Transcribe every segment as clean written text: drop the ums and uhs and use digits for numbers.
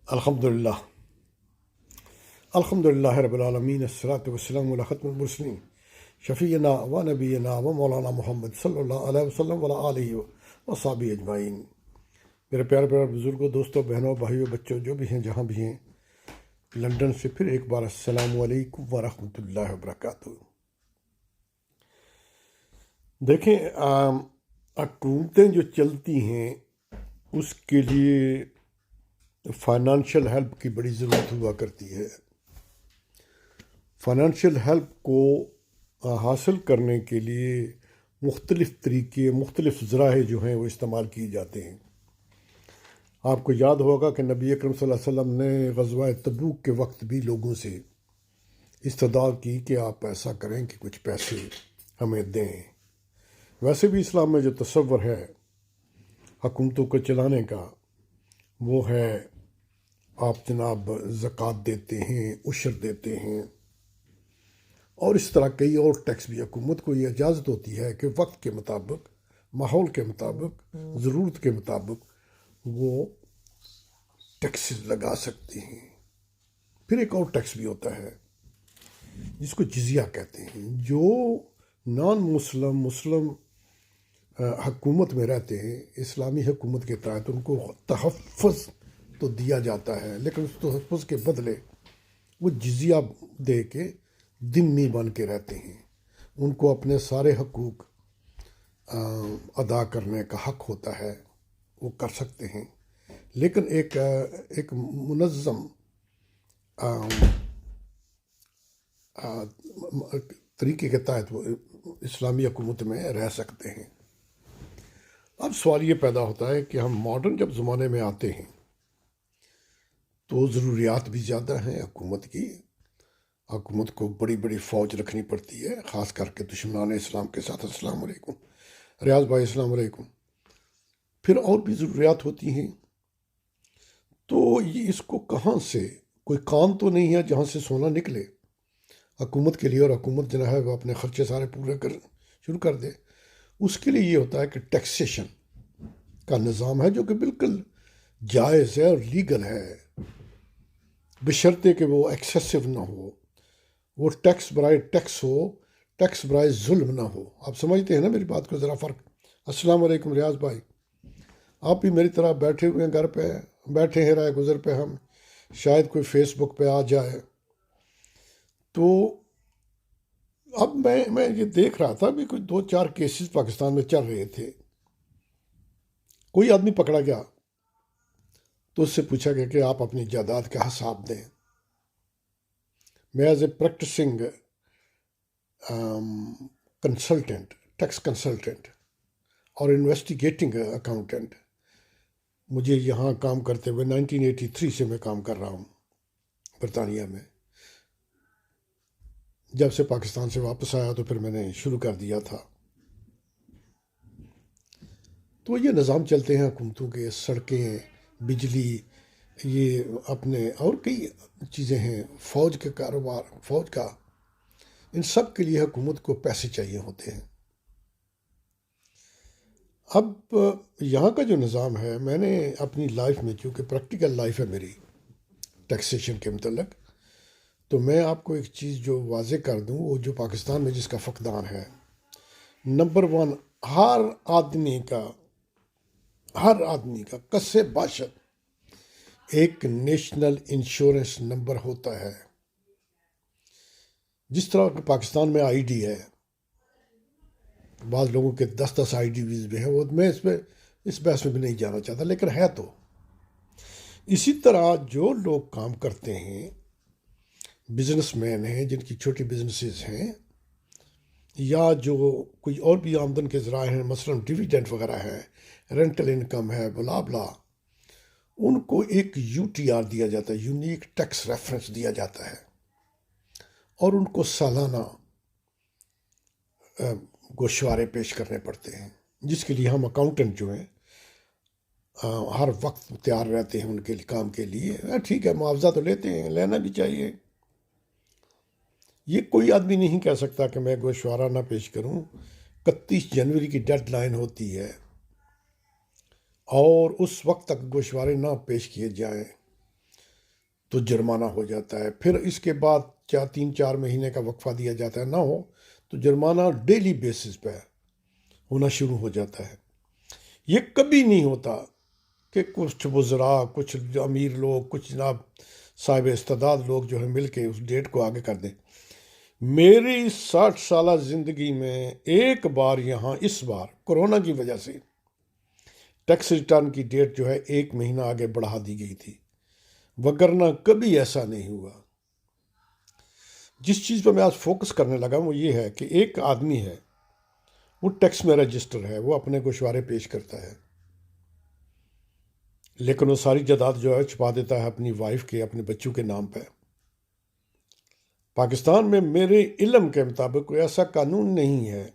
الحمدللہ الحمدللہ رب العالمین، الصلاۃ والسلام علی ختم المرسلین شفیعنا و نبینا و مولانا محمد صلی اللہ علیہ وسلم وعلی آلہ وصحبہ اجمعین۔ میرے پیارے پیارے بزرگوں، دوستوں، بہنوں، بھائیوں، بچوں، جو بھی ہیں جہاں بھی ہیں، لندن سے پھر ایک بار السلام علیکم ورحمۃ اللہ وبرکاتہ۔ دیکھیں، حکومتیں جو چلتی ہیں اس کے لیے فائنانشیل ہیلپ کی بڑی ضرورت ہوا کرتی ہے۔ فائنانشیل ہیلپ کو حاصل کرنے کے لیے مختلف طریقے، مختلف ذرائع جو ہیں وہ استعمال کیے جاتے ہیں۔ آپ کو یاد ہوگا کہ نبی اکرم صلی اللہ علیہ وسلم نے غزوہ تبوک کے وقت بھی لوگوں سے استدعا کی کہ آپ ایسا کریں کہ کچھ پیسے ہمیں دیں۔ ویسے بھی اسلام میں جو تصور ہے حکومتوں کو چلانے کا، وہ ہے آپ جناب زکوٰۃ دیتے ہیں، عشر دیتے ہیں، اور اس طرح کئی اور ٹیکس بھی۔ حکومت کو یہ اجازت ہوتی ہے کہ وقت کے مطابق، ماحول کے مطابق، ضرورت کے مطابق وہ ٹیکسز لگا سکتی ہیں۔ پھر ایک اور ٹیکس بھی ہوتا ہے جس کو جزیہ کہتے ہیں۔ جو نان مسلم حکومت میں رہتے ہیں، اسلامی حکومت کے تحت ان کو تحفظ تو دیا جاتا ہے، لیکن اس تحفظ کے بدلے وہ جزیہ دے کے ذمہ بن کے رہتے ہیں۔ ان کو اپنے سارے حقوق ادا کرنے کا حق ہوتا ہے، وہ کر سکتے ہیں، لیکن ایک منظم طریقے کے تحت وہ اسلامی حکومت میں رہ سکتے ہیں۔ اب سوال یہ پیدا ہوتا ہے کہ ہم ماڈرن جب زمانے میں آتے ہیں تو ضروریات بھی زیادہ ہیں حکومت کی۔ حکومت کو بڑی بڑی فوج رکھنی پڑتی ہے، خاص کر کے دشمنان اسلام کے ساتھ۔ السلام علیکم ریاض بھائی، السلام علیکم۔ پھر اور بھی ضروریات ہوتی ہیں، تو یہ اس کو کہاں سے، کوئی کام تو نہیں ہے جہاں سے سونا نکلے حکومت کے لیے، اور حکومت جو ہے وہ اپنے خرچے سارے پورے شروع کر دے۔ اس کے لیے یہ ہوتا ہے کہ ٹیکسیشن کا نظام ہے، جو کہ بالکل جائز ہے اور لیگل ہے، بشرطے کہ وہ ایکسیسو نہ ہو، وہ ٹیکس برائے ٹیکس ہو، ٹیکس برائے ظلم نہ ہو۔ آپ سمجھتے ہیں نا میری بات کو ذرا فرق؟ السلام علیکم ریاض بھائی، آپ بھی میری طرح بیٹھے ہوئے ہیں گھر پہ، بیٹھے ہیں رائے گزر پہ، ہم شاید کوئی فیس بک پہ آ جائے۔ تو اب میں یہ دیکھ رہا تھا بھی، کوئی 2-4 کیسز پاکستان میں چل رہے تھے۔ کوئی آدمی پکڑا گیا تو اس سے پوچھا گیا کہ آپ اپنی جائیداد کا حساب دیں۔ میں as a practicing consultant, tax consultant اور انویسٹیگیٹنگ اکاؤنٹنٹ، مجھے یہاں کام کرتے ہوئے 1983 سے میں کام کر رہا ہوں برطانیہ میں۔ جب سے پاکستان سے واپس آیا تو پھر میں نے شروع کر دیا تھا۔ تو یہ نظام چلتے ہیں حکومتوں کے، سڑکیں، بجلی، یہ اپنے اور کئی چیزیں ہیں، فوج کے کاروبار، فوج کا، ان سب کے لیے حکومت کو پیسے چاہیے ہوتے ہیں۔ اب یہاں کا جو نظام ہے، میں نے اپنی لائف میں، چونکہ پریکٹیکل لائف ہے میری ٹیکسیشن کے متعلق، تو میں آپ کو ایک چیز جو واضح کر دوں، وہ جو پاکستان میں جس کا فقدان ہے، نمبر 1، ہر آدمی کا کسے باشد ایک نیشنل انشورنس نمبر ہوتا ہے۔ جس طرح کہ پاکستان میں آئی ڈی ہے، بعض لوگوں کے 10 آئی ڈی ویز بھی ہیں، وہ میں اس بحث میں بھی نہیں جانا چاہتا، لیکن ہے تو اسی طرح جو لوگ کام کرتے ہیں، بزنس مین ہیں جن کی چھوٹی بزنسز ہیں، یا جو کوئی اور بھی آمدن کے ذرائع ہیں، مثلاً ڈیویڈنڈ وغیرہ ہے، رینٹل انکم ہے، بلا بلا، ان کو ایک UTR دیا جاتا ہے، یونیک ٹیکس ریفرنس دیا جاتا ہے، اور ان کو سالانہ گوشوارے پیش کرنے پڑتے ہیں، جس کے لیے ہم اکاؤنٹنٹ جو ہیں ہر وقت تیار رہتے ہیں ان کے کام کے لیے۔ ٹھیک ہے، معاوضہ تو لیتے ہیں، لینا بھی چاہیے۔ یہ کوئی آدمی نہیں کہہ سکتا کہ میں گوشوارہ نہ پیش کروں۔ 31 جنوری کی ڈیڈ لائن ہوتی ہے اور اس وقت تک گوشوارے نہ پیش کیے جائیں تو جرمانہ ہو جاتا ہے. پھر اس کے بعد 3-4 مہینے کا وقفہ دیا جاتا ہے. نہ ہو تو جرمانہ ڈیلی بیسس پہ ہونا شروع ہو جاتا ہے. یہ کبھی نہیں ہوتا کہ کچھ وزراء، کچھ امیر لوگ، کچھ جناب صاحب استعداد لوگ جو ہے مل کے اس ڈیٹ کو آگے کر دیں. میری 60 سالہ زندگی میں ایک بار یہاں اس بار کورونا کی وجہ سے ٹیکس ریٹرن کی ڈیٹ جو ہے 1 مہینہ آگے بڑھا دی گئی تھی، وگرنہ کبھی ایسا نہیں ہوا. جس چیز پہ میں آج فوکس کرنے لگا وہ یہ ہے کہ ایک آدمی ہے، وہ ٹیکس میں رجسٹر ہے، وہ اپنے گوشوارے پیش کرتا ہے، لیکن وہ ساری جائیداد جو ہے چھپا دیتا ہے اپنی وائف کے، اپنے بچوں کے نام پہ. پاکستان میں میرے علم کے مطابق کوئی ایسا قانون نہیں ہے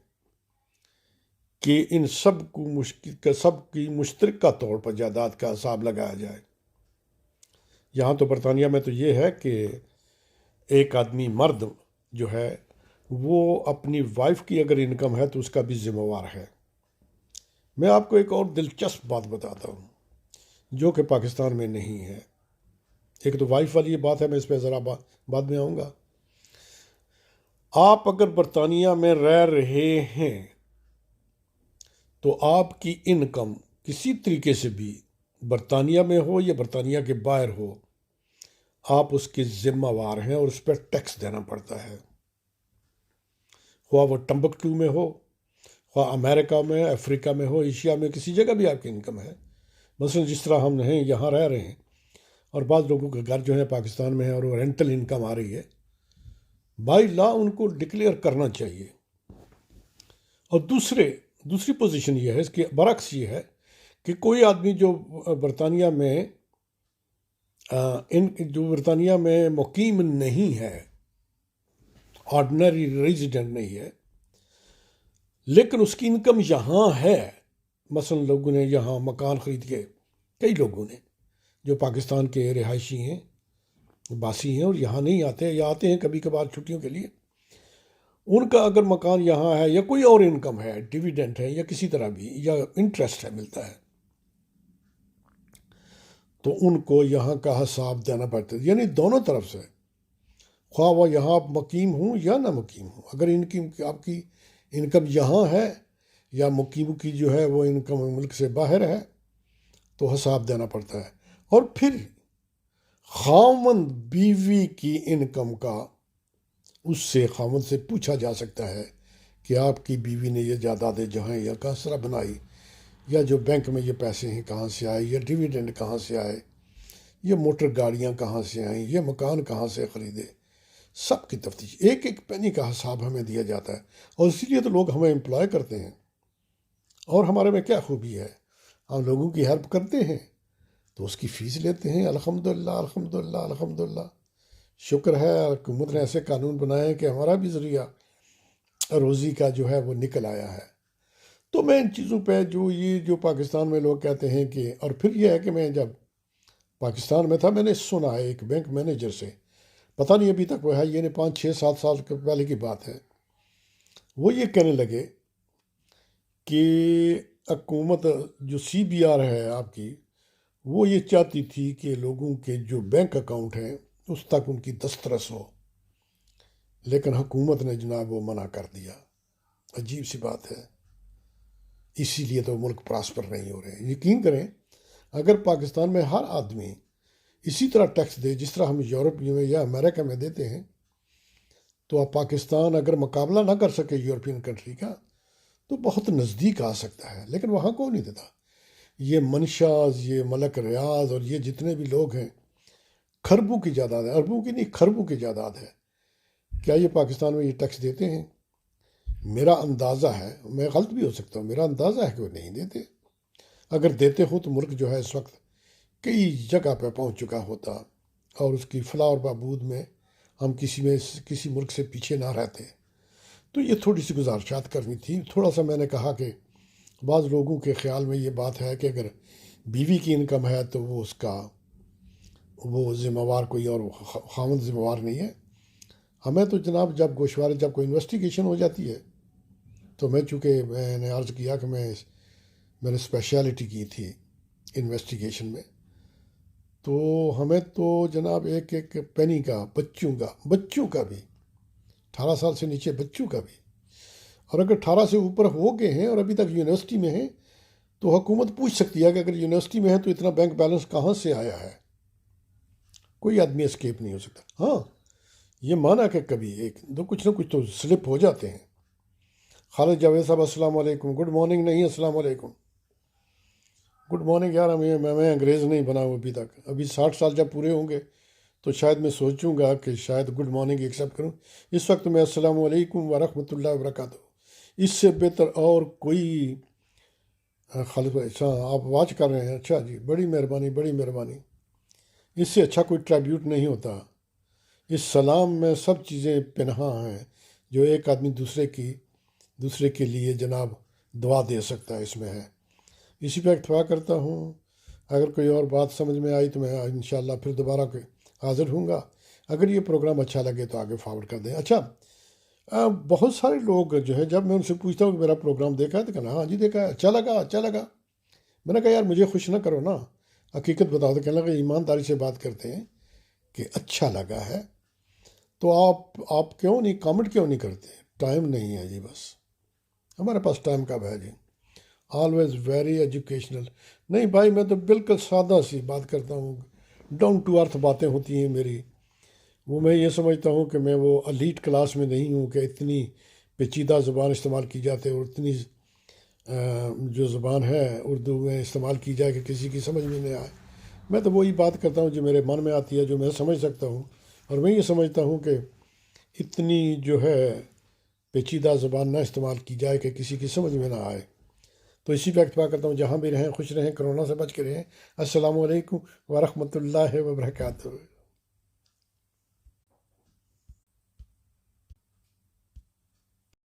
کہ ان سب کی مشترکہ طور پر جائیداد کا حساب لگایا جائے. یہاں تو برطانیہ میں تو یہ ہے کہ ایک آدمی مرد جو ہے وہ اپنی وائف کی اگر انکم ہے تو اس کا بھی ذمہ وار ہے. میں آپ کو ایک اور دلچسپ بات بتاتا ہوں جو کہ پاکستان میں نہیں ہے. ایک تو وائف والی یہ بات ہے، میں اس پہ ذرا بعد میں آؤں گا. آپ اگر برطانیہ میں رہ رہے ہیں تو آپ کی انکم کسی طریقے سے بھی برطانیہ میں ہو یا برطانیہ کے باہر ہو، آپ اس کے ذمہ وار ہیں اور اس پر ٹیکس دینا پڑتا ہے. خواہ وہ ٹمبکٹو میں ہو، خواہ امریکہ میں، افریقہ میں ہو، ایشیا میں، کسی جگہ بھی آپ کی انکم ہے. مثلا جس طرح ہم ہیں یہاں رہ رہے ہیں اور بعض لوگوں کے گھر جو ہے پاکستان میں ہے اور وہ رینٹل انکم آ رہی ہے، بائی لا ان کو ڈکلیئر کرنا چاہیے. اور دوسری پوزیشن یہ ہے، اس کے برعکس یہ ہے کہ کوئی آدمی جو برطانیہ میں مقیم نہیں ہے، آرڈنری ریزیڈنٹ نہیں ہے، لیکن اس کی انکم یہاں ہے. مثلا لوگوں نے یہاں مکان خرید کے، کئی لوگوں نے جو پاکستان کے رہائشی ہیں، باسی ہیں اور یہاں نہیں آتے یا آتے ہیں کبھی کبھار چھٹیوں کے لیے، ان کا اگر مکان یہاں ہے یا کوئی اور انکم ہے، ڈیویڈنٹ ہے یا کسی طرح بھی یا انٹرسٹ ہے ملتا ہے، تو ان کو یہاں کا حساب دینا پڑتا ہے. یعنی دونوں طرف سے، خواہ وہ یہاں آپ مقیم ہوں یا نہ مقیم ہوں، اگر آپ کی انکم یہاں ہے یا مقیم کی جو ہے وہ انکم ملک سے باہر ہے تو حساب دینا پڑتا ہے. اور پھر خاوند بیوی کی انکم کا اس سے خاوند سے پوچھا جا سکتا ہے کہ آپ کی بیوی نے یہ جائیدادیں جو ہیں یا کس طرح بنائی، یا جو بینک میں یہ پیسے ہیں کہاں سے آئے، یا ڈیویڈنڈ کہاں سے آئے، یہ موٹر گاڑیاں کہاں سے آئیں، یہ مکان کہاں سے خریدے. سب کی تفتیش، ایک ایک پینی کا حساب ہمیں دیا جاتا ہے. اور اسی لیے تو لوگ ہمیں امپلائے کرتے ہیں. اور ہمارے میں کیا خوبی ہے، ہم لوگوں کی ہیلپ کرتے ہیں تو اس کی فیس لیتے ہیں. الحمدللہ الحمدللہ الحمدللہ، شکر ہے حکومت نے ایسے قانون بنائے ہیں کہ ہمارا بھی ذریعہ روزی کا جو ہے وہ نکل آیا ہے. تو میں ان چیزوں پہ جو پاکستان میں لوگ کہتے ہیں کہ، اور پھر یہ ہے کہ میں جب پاکستان میں تھا میں نے سنا ہے ایک بینک مینیجر سے، پتہ نہیں ابھی تک وہ ہے، یہ 5-6-7 سال پہلے کی بات ہے، وہ یہ کہنے لگے کہ حکومت جو CBR ہے آپ کی، وہ یہ چاہتی تھی کہ لوگوں کے جو بینک اکاؤنٹ ہیں اس تک ان کی دسترس ہو، لیکن حکومت نے جناب وہ منع کر دیا. عجیب سی بات ہے. اسی لیے تو ملک پراسپر نہیں ہو رہے ہیں. یقین کریں اگر پاکستان میں ہر آدمی اسی طرح ٹیکس دے جس طرح ہم یورپ میں یا امریکہ میں دیتے ہیں، تو اب پاکستان اگر مقابلہ نہ کر سکے یورپین کنٹری کا تو بہت نزدیک آ سکتا ہے. لیکن وہاں کو نہیں دیتا. یہ منشاز، یہ ملک ریاض اور یہ جتنے بھی لوگ ہیں، کھربوں کی جائیداد ہے، اربوں کی نہیں، کھربوں کی جائیداد ہے. کیا یہ پاکستان میں یہ ٹیکس دیتے ہیں؟ میرا اندازہ ہے، میں غلط بھی ہو سکتا ہوں، میرا اندازہ ہے کہ وہ نہیں دیتے. اگر دیتے ہو تو ملک جو ہے اس وقت کئی جگہ پہ پہنچ چکا ہوتا اور اس کی فلاح اور بہبود میں ہم کسی ملک سے پیچھے نہ رہتے. تو یہ تھوڑی سی گزارشات کرنی تھی. تھوڑا سا میں نے کہا کہ بعض لوگوں کے خیال میں یہ بات ہے کہ اگر بیوی کی انکم ہے تو وہ ذمہ وار کوئی اور خاوند ذمہ وار نہیں ہے. ہمیں تو جناب جب کوئی انویسٹیگیشن ہو جاتی ہے تو چونکہ میں نے عرض کیا کہ میں نے اسپیشلٹی کی تھی انویسٹیگیشن میں، تو ہمیں تو جناب ایک ایک پینی کا، بچوں کا بھی، 18 سال سے نیچے بچوں کا بھی، اور اگر 18 سے اوپر ہو گئے ہیں اور ابھی تک یونیورسٹی میں ہیں تو حکومت پوچھ سکتی ہے کہ اگر یونیورسٹی میں ہے تو اتنا بینک بیلنس کہاں سے آیا ہے. کوئی آدمی اسکیپ نہیں ہو سکتا. ہاں، یہ مانا کہ کبھی ایک دو کچھ نہ کچھ تو سلپ ہو جاتے ہیں. خالد جاوید صاحب السلام علیکم. گڈ مارننگ نہیں، السلام علیکم. گڈ مارننگ یار. میں انگریز نہیں بنا ہوں ابھی تک. ابھی 60 سال جب پورے ہوں گے تو شاید میں سوچوں گا کہ شاید گڈ مارننگ ایکسیپٹ کروں. اس وقت میں السلام علیکم ورحمۃ اللہ وبرکاتہ. اس سے بہتر اور کوئی خالد بھائی، اچھا آپ واچ کر رہے ہیں، اچھا جی، بڑی مہربانی بڑی مہربانی. اس سے اچھا کوئی ٹریبیوٹ نہیں ہوتا. اس سلام میں سب چیزیں پنہاں ہیں جو ایک آدمی دوسرے کے لیے جناب دعا دے سکتا ہے، اس میں ہے. اسی پہ اکتفا کرتا ہوں. اگر کوئی اور بات سمجھ میں آئی تو میں انشاءاللہ پھر دوبارہ حاضر ہوں گا. اگر یہ پروگرام اچھا لگے تو آگے فارورڈ کر دیں. اچھا، بہت سارے لوگ جو ہے، جب میں ان سے پوچھتا ہوں کہ میرا پروگرام دیکھا ہے تو کہنا ہاں جی دیکھا ہے، اچھا لگا اچھا لگا. میں نے کہا یار مجھے خوش نہ کرو نا، حقیقت بتا دو. کہنے لگا ایمانداری سے بات کرتے ہیں کہ اچھا لگا ہے تو آپ کیوں نہیں کامنٹ کیوں نہیں کرتے؟ ٹائم نہیں ہے جی، بس ہمارے پاس ٹائم کب ہے جی؟ Always very educational. نہیں بھائی، میں تو بالکل سادہ سی بات کرتا ہوں، ڈاؤن ٹو ارتھ باتیں ہوتی ہیں میری. وہ میں یہ سمجھتا ہوں کہ میں وہ الیٹ کلاس میں نہیں ہوں کہ اتنی پیچیدہ زبان استعمال کی جاتے اور اتنی جو زبان ہے اردو میں استعمال کی جائے کہ کسی کی سمجھ میں نہیں آئے. میں تو وہی بات کرتا ہوں جو میرے من میں آتی ہے، جو میں سمجھ سکتا ہوں. اور میں یہ سمجھتا ہوں کہ اتنی جو ہے پیچیدہ زبان نہ استعمال کی جائے کہ کسی کی سمجھ میں نہ آئے. تو اسی پہ اکتفا کرتا ہوں. جہاں بھی رہیں خوش رہیں، کرونا سے بچ کے رہیں. السلام علیکم ورحمۃ اللہ وبرکاتہ.